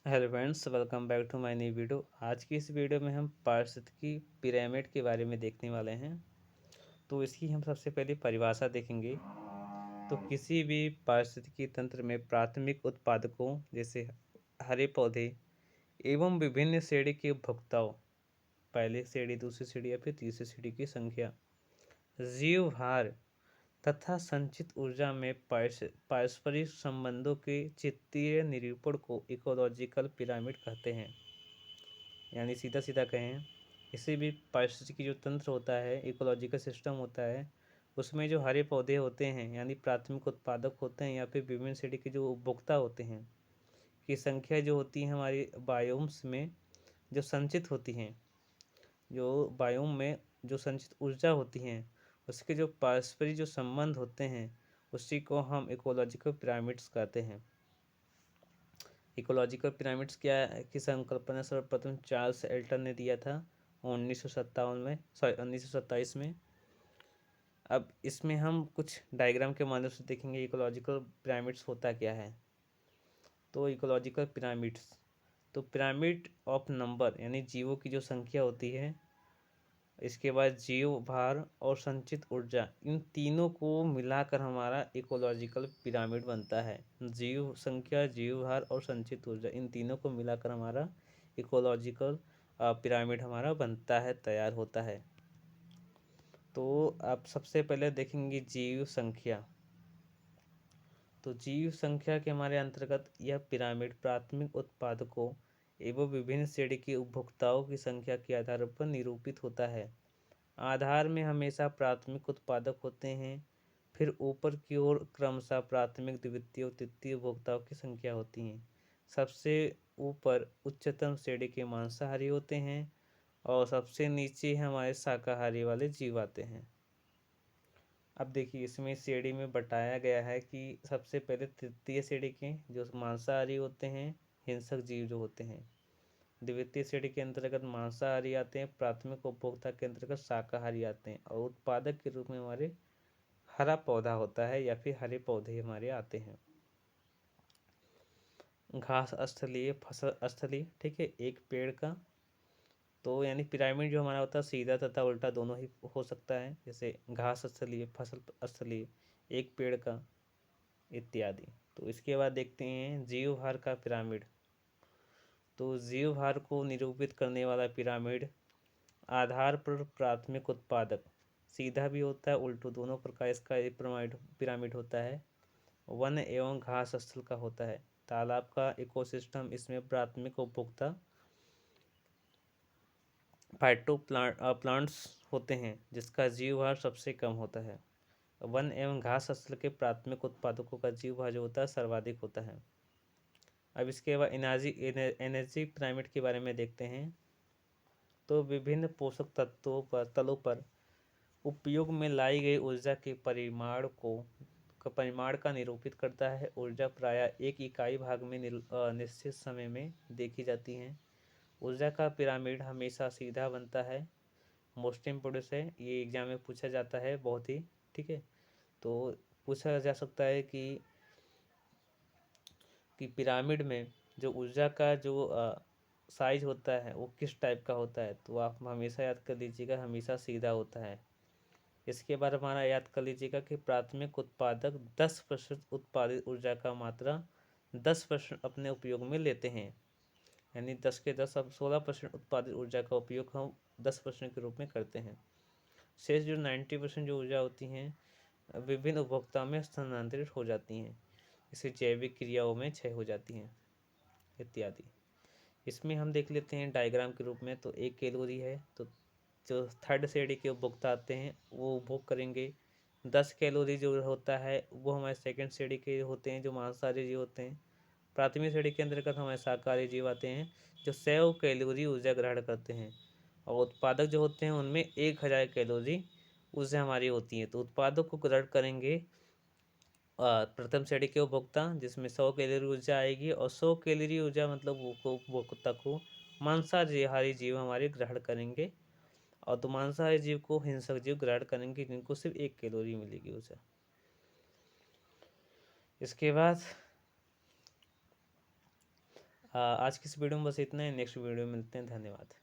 Hello friends, welcome back to my new video. आज की इस वीडियो में हम पारिस्थितिकी पिरामिड के बारे में देखने वाले हैं। तो इसकी हम सबसे पहले परिभाषा देखेंगे। तो किसी भी पारिस्थितिकी तंत्र में प्राथमिक उत्पादकों जैसे हरे पौधे एवं विभिन्न श्रेणी के उपभोक्ताओं, पहले श्रेणी, दूसरी श्रेणी या फिर तीसरी श्रेणी की संख्या, जीवभार तथा संचित ऊर्जा में पारस्परिक संबंधों के चित्तीय निरूपण को इकोलॉजिकल पिरामिड कहते हैं। यानी सीधा सीधा कहें, किसी भी पारिस्थितिकी जो तंत्र होता है, इकोलॉजिकल सिस्टम होता है, उसमें जो हरे पौधे होते हैं यानी प्राथमिक उत्पादक होते हैं या फिर विभिन्न श्रेणी के जो उपभोक्ता होते हैं की संख्या जो होती है हमारे बायोम्स में, जो संचित होती हैं, जो बायोम में जो संचित ऊर्जा होती हैं, उसके जो पारस्परिक जो संबंध होते हैं, उसी को हम इकोलॉजिकल पिरामिड्स कहते हैं। इकोलॉजिकल पिरामिड्स क्या की संकल्पना सर्वप्रथम चार्ल्स एल्टन ने दिया था 1957 में, सॉरी 1927 में। अब इसमें हम कुछ डायग्राम के माध्यम से देखेंगे इकोलॉजिकल पिरामिड्स होता क्या है। तो इकोलॉजिकल पिरामिड्स, तो पिरामिड ऑफ नंबर यानी जीवों की जो संख्या होती है, इसके बाद जीव भार और संचित ऊर्जा, इन तीनों को मिलाकर हमारा इकोलॉजिकल पिरामिड बनता है। जीव संख्या, जीव भार और संचित ऊर्जा, इन तीनों को मिलाकर हमारा इकोलॉजिकल पिरामिड हमारा बनता है, तैयार होता है। तो आप सबसे पहले देखेंगे जीव संख्या। तो जीव संख्या के हमारे अंतर्गत यह पिरामिड प्राथमिक उत्पादकों एवं विभिन्न श्रेणी के उपभोक्ताओं की संख्या के आधार पर निरूपित होता है। आधार में हमेशा प्राथमिक उत्पादक होते हैं, फिर ऊपर की ओर क्रमशः प्राथमिक, द्वितीय और तृतीय उपभोक्ताओं की संख्या होती है। सबसे ऊपर उच्चतम श्रेणी के मांसाहारी होते हैं और सबसे नीचे हमारे शाकाहारी वाले जीव आते हैं। अब देखिए, इसमें श्रेणी में बताया गया है कि सबसे पहले तृतीय श्रेणी के जो मांसाहारी होते हैं, हिंसक जीव जो होते हैं। द्वितीय श्रेणी के अंतर्गत मांसाहारी आते हैं, प्राथमिक उपभोक्ता के अंतर्गत शाकाहारी आते हैं, और उत्पादक के रूप में हमारे हरा पौधा होता है या फिर हरे पौधे हमारे आते हैं। घास स्थलीय, फसल स्थलीय, ठीक है, एक पेड़ का। तो यानी पिरामिड जो हमारा होता है सीधा तथा उल्टा दोनों ही हो सकता है, जैसे घास स्थलीय, फसल स्थलीय, एक पेड़ का इत्यादि। तो इसके बाद देखते हैं जीवभार का पिरामिड। तो जीवभार को निरूपित करने वाला पिरामिड आधार पर प्राथमिक उत्पादक, सीधा भी होता है, उल्टो दोनों प्रकार इसका पिरामिड पिरामिड होता है। वन एवं घास स्थल का होता है। तालाब का इकोसिस्टम, इसमें प्राथमिक उपभोक्ता फाइटो प्लांट्स होते हैं, जिसका जीवभार सबसे कम होता है। वन एवं घास स्थल के प्राथमिक उत्पादकों का जीवभार जो होता है सर्वाधिक होता है। अब इसके बाद एनर्जी पिरामिड के बारे में देखते हैं। तो विभिन्न पोषक तत्वों पर तलों पर उपयोग में लाई गई ऊर्जा के परिमाण का निरूपित करता है। ऊर्जा प्रायः एक इकाई भाग में निश्चित समय में देखी जाती है। ऊर्जा का पिरामिड हमेशा सीधा बनता है। मोस्ट इम्पोर्टेंट है, ये एग्जाम में पूछा जाता है बहुत ही, ठीक है। तो पूछा जा सकता है कि पिरामिड में जो ऊर्जा का जो साइज होता है वो किस टाइप का होता है। तो आप हमेशा याद कर लीजिएगा, हमेशा सीधा होता है। इसके बाद हमारा याद कर लीजिएगा कि प्राथमिक उत्पादक 10% उत्पादित ऊर्जा का मात्रा 10% अपने उपयोग में लेते हैं। यानी 10 के 10, अब 16% उत्पादित ऊर्जा का उपयोग हम 10% के रूप में करते हैं। शेष जो 90% जो ऊर्जा होती हैं विभिन्न उपभोक्ताओं में स्थानांतरित हो जाती हैं, इसे जैविक क्रियाओं में क्षय हो जाती हैं इत्यादि। इसमें हम देख लेते हैं डायग्राम के रूप में। तो 1 कैलोरी है, तो जो थर्ड श्रेणी के उपभोक्ता आते हैं वो उपभोग करेंगे। 10 कैलोरी जो होता है वो हमारे सेकंड श्रेणी के होते हैं, जो मांसाहारी जीव होते हैं। प्राथमिक श्रेणी के अंतर्गत हमारे शाकाहारी जीव आते हैं, जो 100 कैलोरी ऊर्जा ग्रहण करते हैं। और उत्पादक जो होते हैं उनमें 1000 कैलोरी ऊर्जा हमारी होती है। तो उत्पादक को ग्रहण करेंगे प्रथम श्रेणी के उपभोक्ता, जिसमें 100 कैलोरी ऊर्जा आएगी, और 100 कैलोरी ऊर्जा मतलब वो उपभोक्ता को मांसाहारी जीव हमारे ग्रहण करेंगे। और तो मांसाहारी जीव को हिंसक जीव ग्रहण करेंगे, जिनको सिर्फ 1 कैलोरी मिलेगी ऊर्जा। इसके बाद आज की इस वीडियो में बस इतना ही। नेक्स्ट वीडियो में मिलते हैं। धन्यवाद।